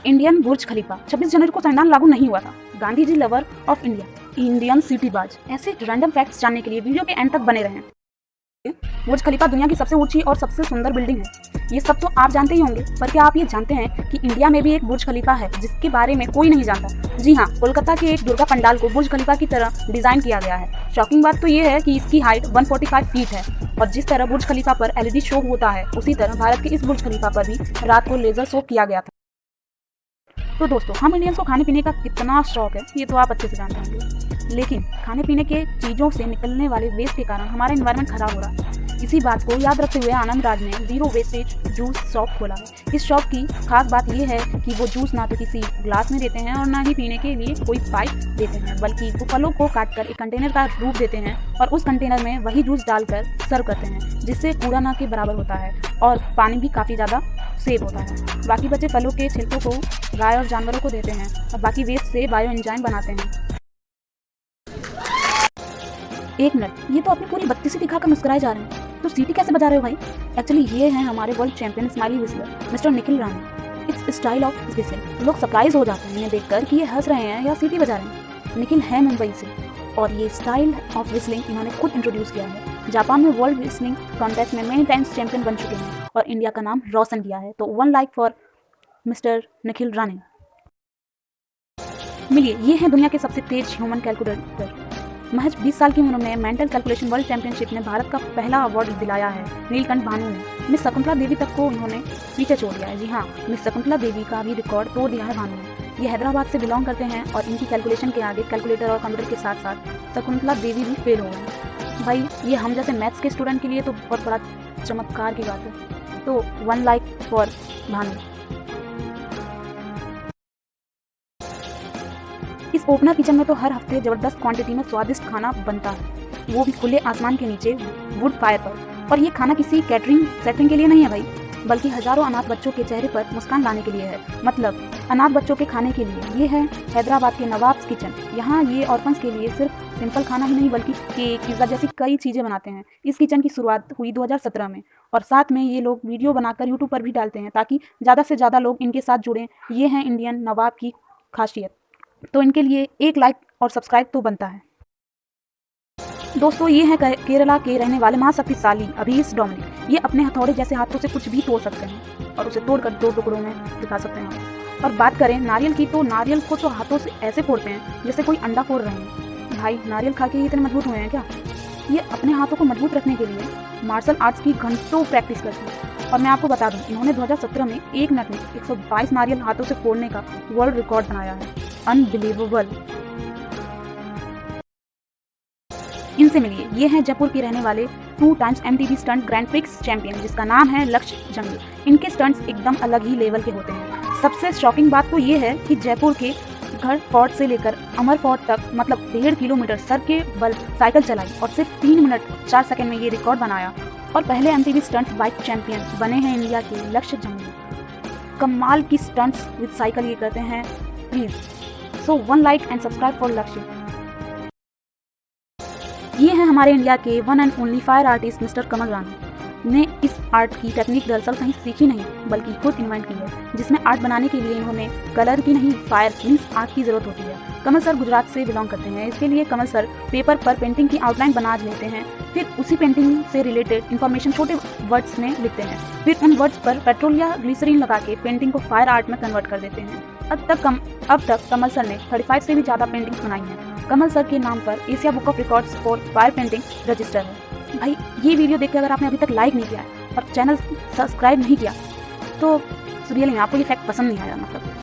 Indian बुर्ज खलीफा 26 जनवरी को संविधान लागू नहीं हुआ था। Gandhi ji lover of India, Indian city बाज। ऐसे रैंडम फैक्ट्स जानने के लिए वीडियो के एंड तक बने रहें। बुर्ज खलीफा दुनिया की सबसे ऊंची और सबसे सुंदर बिल्डिंग है। ये सब तो आप जानते ही होंगे, पर क्या आप ये जानते हैं कि इंडिया में भी एक बुर्ज खलीफा है जिसके बारे में कोई नहीं जानता। जी हाँ, कोलकाता के एक दुर्गा पंडाल को बुर्ज खलीफा की तरह डिजाइन किया गया है। शॉकिंग बात तो ये है कि इसकी हाइट 145 फीट है और जिस तरह बुर्ज खलीफा पर LED शो होता है, उसी तरह भारत के इस बुर्ज खलीफा पर भी रात को लेजर शो किया गया था। तो दोस्तों, हम इंडियंस को खाने पीने का कितना शौक है ये तो आप अच्छे से जानते होंगे, लेकिन खाने पीने के चीज़ों से निकलने वाले वेस्ट के कारण हमारा एनवायरनमेंट खराब हो रहा है। इसी बात को याद रखते हुए आनंद राज ने जीरो वेस्टेज जूस शॉप खोला है। इस शॉप की खास बात यह है कि वो जूस ना तो किसी ग्लास में देते हैं और ना ही पीने के लिए कोई पाइप देते हैं, बल्कि वो फलों को काटकर एक कंटेनर का रूप देते हैं और उस कंटेनर में वही जूस डालकर सर्व करते हैं, जिससे कूड़ा ना के बराबर होता है और पानी भी काफ़ी ज़्यादा सेव होता है। बाकी बचे फलों के छिलकों को गाय और जानवरों को देते हैं और बाकी वेस्ट से बायो एंजाइम बनाते हैं। एक मिनट, ये तो अपनी पूरी बत्तीसी दिखाकर मुस्कुराए जा रहे हैं, तो सीटी कैसे बजा रहे हो भाई? एक्चुअली ये हैं हमारे world champion smiley whistler mister Nikhil Rani. It's style of whistling. लोग सरप्राइज हो जाते हैं इन्हें देखकर कि ये हंस रहे हैं या सीटी बजा रहे हैं। निखिल है मुंबई से और ये स्टाइल ऑफ विस्लिंग इन्होंने खुद इंट्रोड्यूस किया है। जापान में वर्ल्ड विस्लिंग कॉन्टेस्ट में मेनी टाइम्स चैंपियन बन चुके हैं और इंडिया का नाम रोशन किया है। तो 1 लाइक फॉर मिस्टर निखिल रानी। मिलिए, ये है दुनिया के सबसे तेज ह्यूमन कैलकुलेटर। महज 20 साल की उम्र में मेंटल कैलकुलेशन वर्ल्ड चैंपियनशिप में भारत का पहला अवार्ड दिलाया है नीलकंठ भानु ने। मिस शकुंतला देवी तक को उन्होंने पीछे छोड़ दिया है। जी हाँ, मिस शकुंतला देवी का भी रिकॉर्ड तोड़ दिया है भानु ने। ये हैदराबाद से बिलोंग करते हैं और इनकी कैलकुलेशन के आगे कैलकुलेटर और कंप्यूटर के साथ साथ शकुंतला देवी भी फेल हो गए। भाई, ये हम जैसे मैथ्स के स्टूडेंट के लिए तो बहुत बड़ा चमत्कार की बात है। तो 1 लाइक फॉर भानु। इस ओपनर किचन में तो हर हफ्ते जबरदस्त क्वांटिटी में स्वादिष्ट खाना बनता है, वो भी खुले आसमान के नीचे वुड फायर पर। और ये खाना किसी कैटरिंग सेटिंग के लिए नहीं है भाई, बल्कि हजारों अनाथ बच्चों के चेहरे पर मुस्कान लाने के लिए है। मतलब अनाथ बच्चों के खाने के लिए। ये है हैदराबाद के नवाब्स किचन। यहाँ ये ऑर्फन्स के लिए सिर्फ सिंपल खाना ही नहीं बल्कि केक, पिज़्ज़ा जैसी कई चीज़ें बनाते हैं। इस किचन की शुरुआत हुई 2017 में और साथ में ये लोग वीडियो बनाकर यूट्यूब पर भी डालते हैं ताकि ज़्यादा से ज़्यादा लोग इनके साथ जुड़ें। ये है इंडियन नवाब की खासियत। तो इनके लिए 1 लाइक और सब्सक्राइब तो बनता है। दोस्तों, ये है केरला के रहने वाले महाशक्तिशाली अभीस डोमिनिक। ये अपने हथौड़े जैसे हाथों से कुछ भी तोड़ सकते हैं और उसे तोड़कर 2 टुकड़ों में दिखा सकते हैं। और बात करें नारियल की, तो नारियल को तो हाथों से ऐसे फोड़ते हैं जैसे कोई अंडा फोड़ रहे हैं। भाई, नारियल खा के ही इतने मजबूत हुए हैं क्या? ये अपने हाथों को मजबूत रखने के लिए मार्शल आर्ट्स की घंटों प्रैक्टिस करते हैं। और मैं आपको बता दूं, इन्होंने 2017 में 1 मिनट में 122 नारियल हाथों से फोड़ने का वर्ल्ड रिकॉर्ड बनाया है। अनबिलीवेबल। इनसे मिलिए, ये हैं जयपुर के रहने वाले 2 times MTV stunt grand prix champion, जिसका नाम है लक्ष्य जंगल। इनके स्टंट्स एकदम अलग ही लेवल के होते हैं। सबसे शॉकिंग बात तो ये है कि जयपुर के घर फोर्ट से लेकर अमर फोर्ट तक मतलब 1.5 किलोमीटर सर के बल साइकिल चलाई और सिर्फ 3 मिनट 4 सेकंड में ये रिकॉर्ड बनाया और पहले MTV स्टंट्स बाइक चैंपियन बने हैं इंडिया के लक्ष्य जंगल। कमाल की स्टंट्स विद साइकिल ये करते हैं please. So 1 like and subscribe for Lakshya. ये हैं हमारे इंडिया के 1 and only fire artist mister Kamal Rani ने। इस आर्ट की टेक्निक दरअसल कहीं सीखी नहीं बल्कि खुद इन्वेंट की है, जिसमें आर्ट बनाने के लिए इन्होंने कलर की नहीं फायर मीन्स आर्ट की जरूरत होती है। कमल सर गुजरात से बिलोंग करते हैं। इसके लिए कमल सर पेपर पर पेंटिंग की आउटलाइन बना लेते हैं, फिर उसी पेंटिंग से रिलेटेड इन्फॉर्मेशन छोटे वर्ड्स में लिखते हैं, फिर उन वर्ड्स पर पेट्रोल या ग्लिसरीन लगा के पेंटिंग को फायर आर्ट में कन्वर्ट कर देते हैं। अब तक कमल सर ने 35 से भी ज़्यादा पेंटिंग्स बनाई हैं। कमल सर के नाम पर Asia book of records for fire painting register है। भाई, ये वीडियो देखकर अगर आपने अभी तक लाइक नहीं किया है और चैनल सब्सक्राइब नहीं किया तो रियली में आपको ये फैक्ट पसंद नहीं आया। मतलब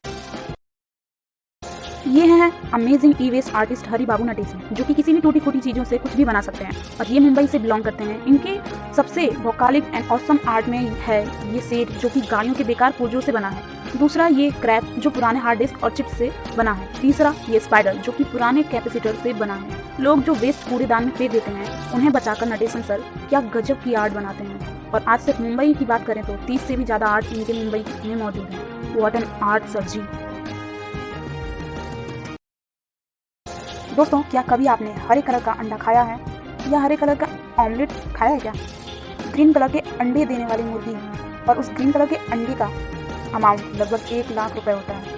ये हैं अमेजिंग ई वेस्ट आर्टिस्ट हरि बाबू नटेशन, जो कि किसी भी टूटी फूटी चीज़ों से कुछ भी बना सकते हैं और ये मुंबई से बिलोंग करते हैं। इनके सबसे वोकालिक एंड ऑसम आर्ट में है ये सेट, जो कि गाड़ियों के बेकार पुर्जों से बना है। दूसरा ये क्रैप, जो पुराने हार्ड डिस्क और चिप्स से बना है। तीसरा ये स्पाइडर, जो कि पुराने कैपेसिटर से बना है। लोग जो वेस्ट कूड़ेदान में फेंक देते हैं उन्हें बचाकर नटेशन सर क्या गजब की आर्ट बनाते हैं। और आज सिर्फ मुंबई की बात करें तो 30 से भी ज़्यादा आर्ट इनके मुंबई में मौजूद है। व्हाट एन आर्ट सर जी। दोस्तों, क्या कभी आपने हरे कलर का अंडा खाया है या हरे कलर का ऑमलेट खाया है क्या? ग्रीन कलर के अंडे देने वाली मुर्गी और उस ग्रीन कलर के अंडे का अमाउंट लगभग 1 लाख रुपए होता है।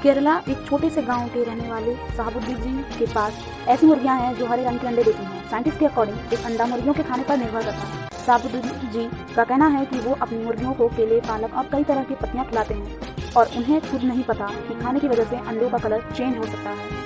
केरला एक छोटे से गांव के रहने वाले साहबुद्दीन जी के पास ऐसी मुर्गियां हैं जो हरे रंग के अंडे देती हैं। साइंटिस्ट के अकॉर्डिंग एक अंडा मुर्गियों के खाने पर निर्भर करता है। साहबुद्दीन जी का कहना है कि वो अपनी मुर्गियों को केले, पालक और कई तरह की पत्तियां खिलाते हैं और उन्हें खुद नहीं पता कि खाने की वजह से अंडों का कलर चेंज हो सकता है।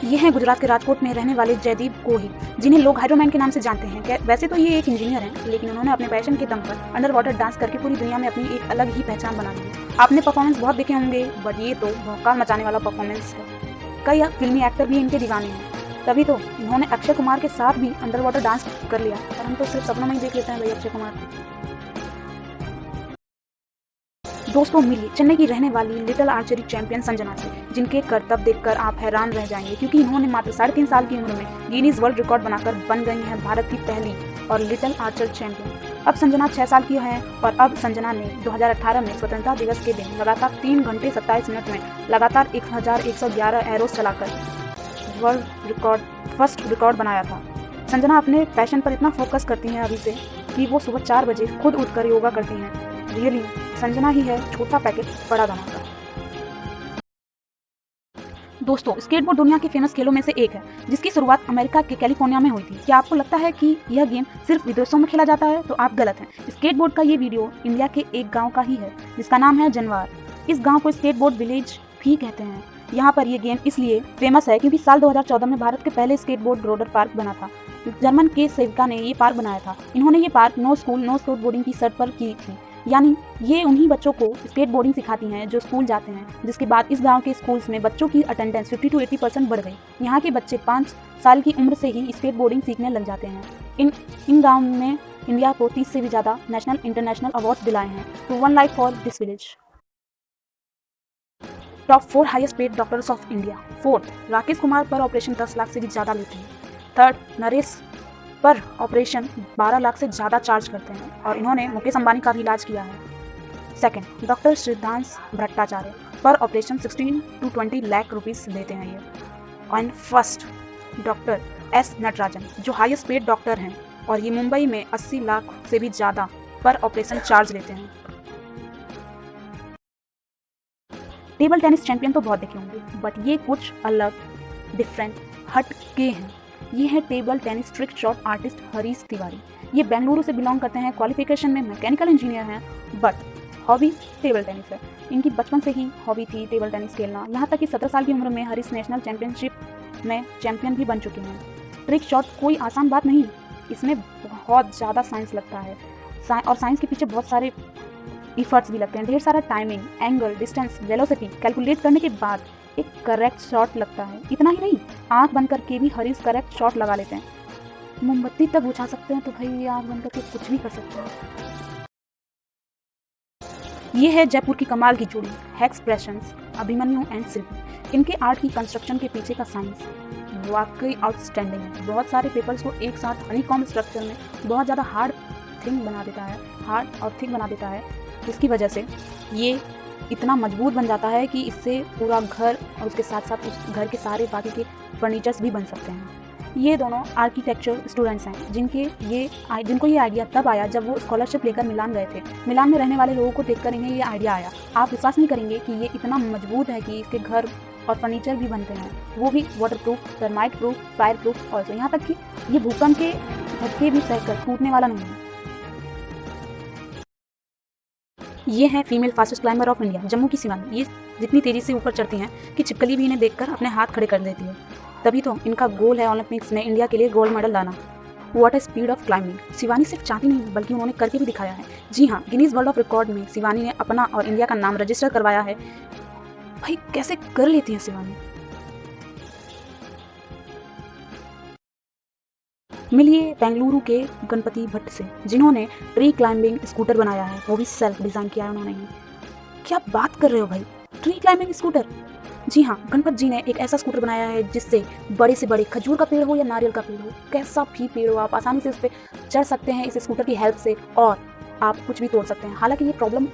ये हैं गुजरात के राजकोट में रहने वाले जयदीप गोहिल, जिन्हें लोग हाइड्रोमैन के नाम से जानते हैं। वैसे तो ये एक इंजीनियर हैं, लेकिन उन्होंने अपने पैशन के दम पर अंडर वाटर डांस करके पूरी दुनिया में अपनी एक अलग ही पहचान बना ली है। आपने परफॉर्मेंस बहुत देखे होंगे, बट ये तो भौकाल मचाने वाला परफॉर्मेंस है। कई फिल्मी एक्टर भी इनके दीवाने हैं, तभी तो इन्होंने अक्षय कुमार के साथ भी अंडर वाटर डांस कर लिया। और हम तो सिर्फ सपनों में ही देख लेते हैं भाई अक्षय कुमार को। दोस्तों मिलिए चेन्नई की रहने वाली लिटिल आर्चरी चैंपियन संजना से, जिनके करतब देखकर आप हैरान रह जाएंगे, क्योंकि इन्होंने मात्र 3.5 साल की उम्र में गिनीज वर्ल्ड रिकॉर्ड बनाकर बन गई हैं भारत की पहली और लिटिल आर्चर चैंपियन। अब संजना 6 साल की है और अब संजना ने 2018 में स्वतंत्रता दिवस के दिन लगातार 3 घंटे 27 मिनट में लगातार 1111 एरोस चलाकर वर्ल्ड रिकॉर्ड फर्स्ट रिकॉर्ड बनाया था। संजना अपने पैशन पर इतना फोकस करती हैं अभी से कि वो सुबह 4 बजे खुद उठकर योगा करती हैं। रियली संजना ही है छोटा पैकेट बड़ा धमाका। दोस्तों स्केटबोर्ड दुनिया के फेमस खेलों में से एक है, जिसकी शुरुआत अमेरिका के कैलिफोर्निया में हुई थी। क्या आपको लगता है कि यह गेम सिर्फ विदेशों में खेला जाता है? तो आप गलत हैं। स्केटबोर्ड का ये वीडियो इंडिया के एक गांव का ही है, जिसका नाम है जनवार। इस गांव को स्केटबोर्ड विलेज भी कहते हैं। यहाँ पर ये गेम इसलिए फेमस है क्योंकि साल 2014 में भारत के पहले स्केटबोर्ड रोलर पार्क बना था। जर्मन के सेविका ने ये पार्क बनाया था। इन्होंने ये park no school no skateboarding की शर्त पर की थी, यानी ये उन्हीं बच्चों को स्केटबोर्डिंग सिखाती हैं जो स्कूल जाते हैं। जिसके बाद इस गांव के स्कूल्स में बच्चों की अटेंडेंस 50 to 80% बढ़ गई। यहाँ के बच्चे 5 साल की उम्र से ही स्केटबोर्डिंग सीखने लग जाते हैं। इन गांव में इंडिया को 30 से भी ज़्यादा नेशनल इंटरनेशनल अवार्ड्स दिलाए हैं। तो one life for this village. Top 4 highest paid doctors of India. 4th Rakesh Kumar पर ऑपरेशन 10 लाख से भी ज़्यादा लेते हैं। 3rd नरेश पर ऑपरेशन 12 लाख से ज़्यादा चार्ज करते हैं और इन्होंने मुकेश अंबानी का भी इलाज किया है। 2nd डॉक्टर सिद्धांश भट्टाचार्य पर ऑपरेशन 16 to 20 लाख रुपीस लेते हैं ये। And 1st doctor S Natarajan, जो हाईएस्ट पेड डॉक्टर हैं और ये मुंबई में 80 लाख से भी ज़्यादा पर ऑपरेशन चार्ज लेते हैं। टेबल टेनिस चैंपियन तो बहुत देखे होंगे, बट ये कुछ अलग डिफरेंट हट के हैं। ये है table tennis trick shot artist Harish Tiwari. ये बेंगलुरु से बिलोंग करते हैं। क्वालिफिकेशन में मैकेनिकल इंजीनियर हैं, बट हॉबी टेबल टेनिस है। इनकी बचपन से ही हॉबी थी टेबल टेनिस खेलना। यहाँ तक कि 17 साल की उम्र में हरीश नेशनल चैंपियनशिप में चैंपियन भी बन चुके हैं। ट्रिक शॉट कोई आसान बात नहीं, इसमें बहुत ज़्यादा साइंस लगता है और साइंस के पीछे बहुत सारे इफर्ट्स भी लगते हैं। ढेर सारा timing, angle, distance, velocity calculate करने के बाद एक करेक्ट शॉट लगता है। इतना ही नहीं, आंख बंद करके भी हरीश करेक्ट शॉट लगा लेते हैं। मोमबत्ती तक बुझा सकते हैं, तो भाई ये आंख बंद करके कुछ भी कर सकते हैं। ये है जयपुर की कमाल की जोड़ी एक्सप्रेशंस अभिमन्यु एंड शिल्पी। इनके आर्ट की कंस्ट्रक्शन के पीछे का साइंस वाकई आउटस्टैंडिंग है। बहुत सारे पेपर्स को एक साथ हनीकॉम्ब स्ट्रक्चर में बहुत ज़्यादा हार्ड बना देता है, जिसकी वजह से ये इतना मजबूत बन जाता है कि इससे पूरा घर और उसके साथ साथ उस घर के सारे बाकी के फर्नीचर्स भी बन सकते हैं। ये दोनों आर्किटेक्चर स्टूडेंट्स हैं जिनको ये आइडिया तब आया जब वो स्कॉलरशिप लेकर मिलान गए थे। मिलान में रहने वाले लोगों को देखकर इन्हें ये आइडिया आया। आप विश्वास नहीं करेंगे कि ये इतना मजबूत है कि इसके घर और फर्नीचर भी बनते हैं, वो भी waterproof, termite proof, fire proof और यहाँ तक कि ये भूकंप के झटके भी सहकर टूटने वाला नहीं है। ये है female fastest climber of India, Jammu की शिवानी। ये जितनी तेज़ी से ऊपर चढ़ती हैं कि छिपकली भी इन्हें देखकर अपने हाथ खड़े कर देती है। तभी तो इनका गोल है ओलंपिक्स में इंडिया के लिए गोल्ड मेडल लाना। What a speed of climbing. Shivani सिर्फ चाहती नहीं बल्कि उन्होंने करके भी दिखाया है। जी हाँ, गिनीज वर्ल्ड ऑफ रिकॉर्ड में शिवानी ने अपना और इंडिया का नाम रजिस्टर करवाया है। भाई कैसे कर लेती हैं शिवानी। मिलिए बेंगलुरु के गणपति भट्ट से, जिन्होंने ट्री क्लाइंबिंग स्कूटर बनाया है, वो भी सेल्फ डिज़ाइन किया है उन्होंने ही। क्या बात कर रहे हो भाई, ट्री क्लाइंबिंग स्कूटर। जी हाँ, गणपत जी ने एक ऐसा स्कूटर बनाया है जिससे बड़े से बड़े खजूर का पेड़ हो या नारियल का पेड़ हो, कैसा भी पेड़ हो, आप आसानी से उस पर चढ़ सकते हैं इस स्कूटर की हेल्प से और आप कुछ भी तोड़ सकते हैं। हालांकि ये प्रॉब्लम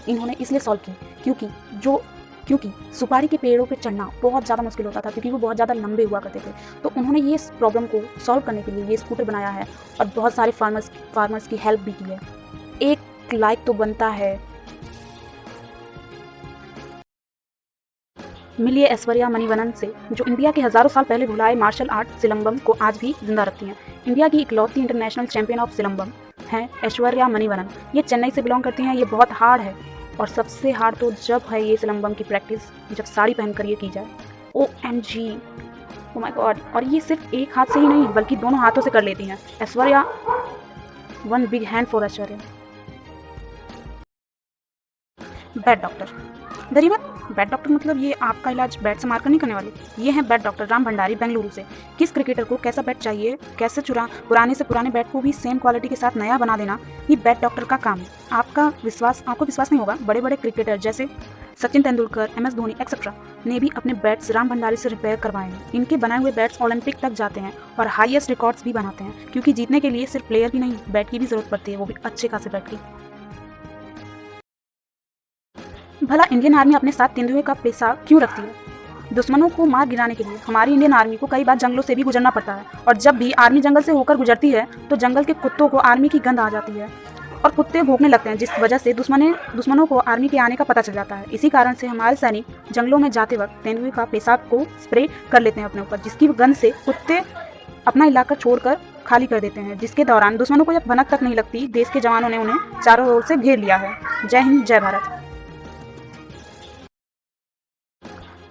इन्होंने इसलिए सॉल्व की क्योंकि सुपारी के पेड़ों पे चढ़ना बहुत ज़्यादा मुश्किल होता था, क्योंकि वो बहुत ज़्यादा लंबे हुआ करते थे। तो उन्होंने ये प्रॉब्लम को सॉल्व करने के लिए ये स्कूटर बनाया है और बहुत सारे फार्मर्स की हेल्प भी की है। एक लाइक तो बनता है। मिलिए ऐश्वर्या मणिवन्नन से, जो इंडिया के हज़ारों साल पहले भुलाए मार्शल आर्ट सिलंबम को आज भी जिंदा रखती हैं। इंडिया की इकलौती इंटरनेशनल चैंपियन ऑफ सिलंबम हैं ऐश्वर्या मणिवन्नन। ये चेन्नई से बिलोंग करती हैं। ये बहुत हार्ड है और सबसे हार्ड तो जब है ये सिलंबम की प्रैक्टिस, जब साड़ी पहनकर ये की जाए। OMG, oh my God. और ये सिर्फ एक हाथ से ही नहीं बल्कि दोनों हाथों से कर लेती हैं Aishwarya. One big hand for Aishwarya. Bat doctor, डरिए मत। बैट डॉक्टर मतलब ये आपका इलाज बैट से मारकर नहीं करने वाले। ये हैं बैट डॉक्टर राम भंडारी बेंगलुरु से। किस क्रिकेटर को कैसा बैट चाहिए, कैसे पुराने से पुराने बैट को भी सेम क्वालिटी के साथ नया बना देना, ये बैट डॉक्टर का काम है। आपको विश्वास नहीं होगा, बड़े बड़े क्रिकेटर जैसे सचिन तेंदुलकर, MS धोनी एक्सेट्रा ने भी अपने बैट्स राम भंडारी से रिपेयर करवाए हैं। इनके बनाए हुए बैट्स ओलंपिक तक जाते हैं और हाईएस्ट रिकॉर्ड्स भी बनाते हैं, क्योंकि जीतने के लिए सिर्फ प्लेयर की नहीं, बैट की भी जरूरत पड़ती है, वो भी अच्छे खासे बैट की। भला इंडियन आर्मी अपने साथ तेंदुए का पेशा क्यों रखती है? दुश्मनों को मार गिराने के लिए हमारी इंडियन आर्मी को कई बार जंगलों से भी गुजरना पड़ता है, और जब भी आर्मी जंगल से होकर गुजरती है तो जंगल के कुत्तों को आर्मी की गंध आ जाती है और कुत्ते भौंकने लगते हैं, जिस वजह से दुश्मनों को आर्मी के आने का पता चल जाता है। इसी कारण से हमारे सैनिक जंगलों में जाते वक्त तेंदुए का पेशाब को स्प्रे कर लेते हैं अपने ऊपर, जिसकी गंध से कुत्ते अपना इलाका छोड़कर खाली कर देते हैं, जिसके दौरान दुश्मनों को जब भनक तक नहीं लगती, देश के जवानों ने उन्हें चारों ओर से घेर लिया है। जय हिंद, जय भारत।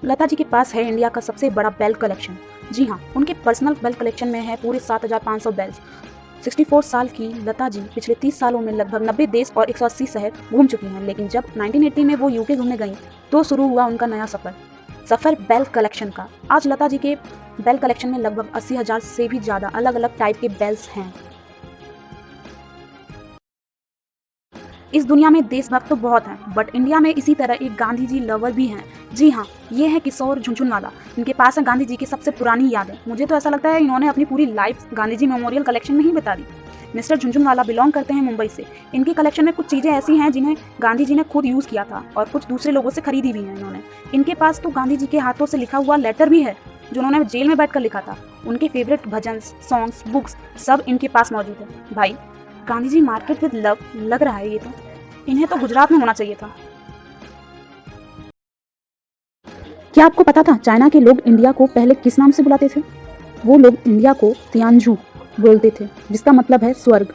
लता जी के पास है इंडिया का सबसे बड़ा बेल कलेक्शन। जी हाँ, उनके पर्सनल बेल कलेक्शन में है पूरे 7,500 बेल्स। 64 साल की लता जी पिछले 30 सालों में लगभग 90 देश और 180 शहर घूम चुकी हैं, लेकिन जब 1980 में वो यूके घूमने गईं तो शुरू हुआ उनका नया सफ़र बेल कलेक्शन का। आज लता जी के बेल कलेक्शन में लगभग 80,000 से भी ज़्यादा अलग अलग टाइप के बेल्स हैं। इस दुनिया में देशभक्त तो बहुत हैं, बट इंडिया में इसी तरह एक गांधी जी लवर भी हैं। जी हाँ, ये है किशोर झुनझुनवाला। इनके पास है गांधी जी की सबसे पुरानी यादें। मुझे तो ऐसा लगता है इन्होंने अपनी पूरी life Gandhi ji memorial collection में ही बिता दी। मिस्टर झुनझुनवाला बिलोंग करते हैं मुंबई से। इनके कलेक्शन में कुछ चीज़ें ऐसी हैं जिन्हें गांधी जी ने खुद यूज़ किया था और कुछ दूसरे लोगों से खरीदी भी हैं इन्होंने। इनके पास तो गांधी जी के हाथों से लिखा हुआ लेटर भी है जो उन्होंने जेल में बैठकर लिखा था। उनके फेवरेट भजन, सॉन्ग्स, बुक्स सब इनके पास मौजूद है। भाई, Gandhi ji market with love लग रहा है ये तो। इन्हें तो गुजरात में होना चाहिए था। क्या आपको पता था चाइना के लोग इंडिया को पहले किस नाम से बुलाते थे? वो लोग इंडिया को तियानजू बोलते थे, जिसका मतलब है स्वर्ग।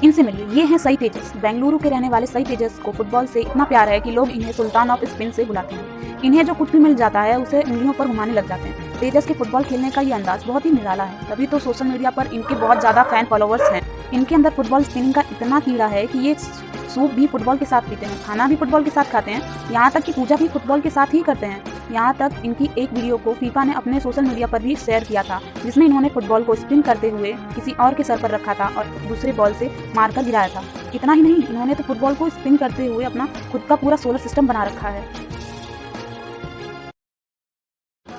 इनसे मिलिए, ये हैं सई तेजस। बेंगलुरु के रहने वाले सई तेजस को फुटबॉल से इतना प्यार है कि लोग इन्हें सुल्तान ऑफ स्पिन से बुलाते हैं। इन्हें जो कुछ भी मिल जाता है उसे उंगलियों पर घुमाने लग जाते हैं। तेजस के फुटबॉल खेलने का ये अंदाज बहुत ही निराला है, तभी तो सोशल मीडिया पर इनके बहुत ज़्यादा फैन फॉलोवर्स हैं। इनके अंदर फुटबॉल स्पिनिंग का इतना कीड़ा है कि ये सूप भी फुटबॉल के साथ पीते हैं, खाना भी फुटबॉल के साथ खाते हैं, यहाँ तक कि पूजा भी फुटबॉल के साथ ही करते हैं। यहाँ तक इनकी एक वीडियो को फीफा ने अपने सोशल मीडिया पर भी शेयर किया था, जिसमें इन्होंने फुटबॉल को स्पिन करते हुए किसी और के सर पर रखा था और दूसरे बॉल से मारकर गिराया था। इतना ही नहीं, इन्होंने तो फुटबॉल को स्पिन करते हुए अपना खुद का पूरा सोलर सिस्टम बना रखा है।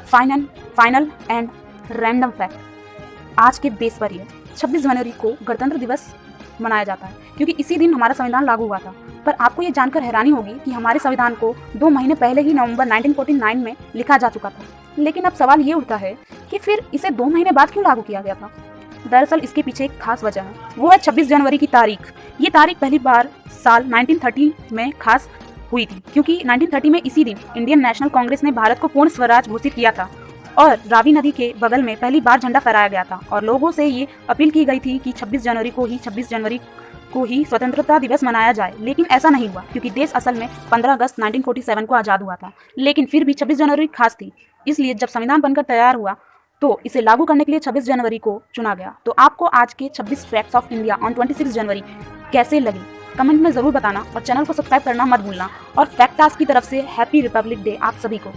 फाइनल एंड रैंडम फैक्ट, आज के बेस पर 26 जनवरी को गणतंत्र दिवस मनाया जाता है, क्योंकि इसी दिन हमारा संविधान लागू हुआ था। पर आपको ये जानकर हैरानी होगी कि हमारे संविधान को 2 महीने पहले ही नवंबर 1949 में लिखा जा चुका था। लेकिन अब सवाल ये उठता है कि फिर इसे 2 महीने बाद क्यों लागू किया गया था? दरअसल इसके पीछे एक खास वजह है, वो है 26 जनवरी की तारीख। ये तारीख पहली बार साल 1930 में खास हुई थी, क्योंकि 1930 में इसी दिन इंडियन नेशनल कांग्रेस ने भारत को पूर्ण स्वराज घोषित किया था और रावी नदी के बगल में पहली बार झंडा फहराया गया था और लोगों से ये अपील की गई थी कि 26 जनवरी को ही स्वतंत्रता दिवस मनाया जाए। लेकिन ऐसा नहीं हुआ, क्योंकि देश असल में 15 अगस्त 1947 को आज़ाद हुआ था। लेकिन फिर भी 26 जनवरी खास थी, इसलिए जब संविधान बनकर तैयार हुआ तो इसे लागू करने के लिए 26 जनवरी को चुना गया। तो आपको आज के 26 फैक्ट्स ऑफ इंडिया ऑन 26 जनवरी कैसे लगी, कमेंट में ज़रूर बताना और चैनल को सब्सक्राइब करना मत भूलना। और फैक्टास की तरफ से हैप्पी रिपब्लिक डे आप सभी को।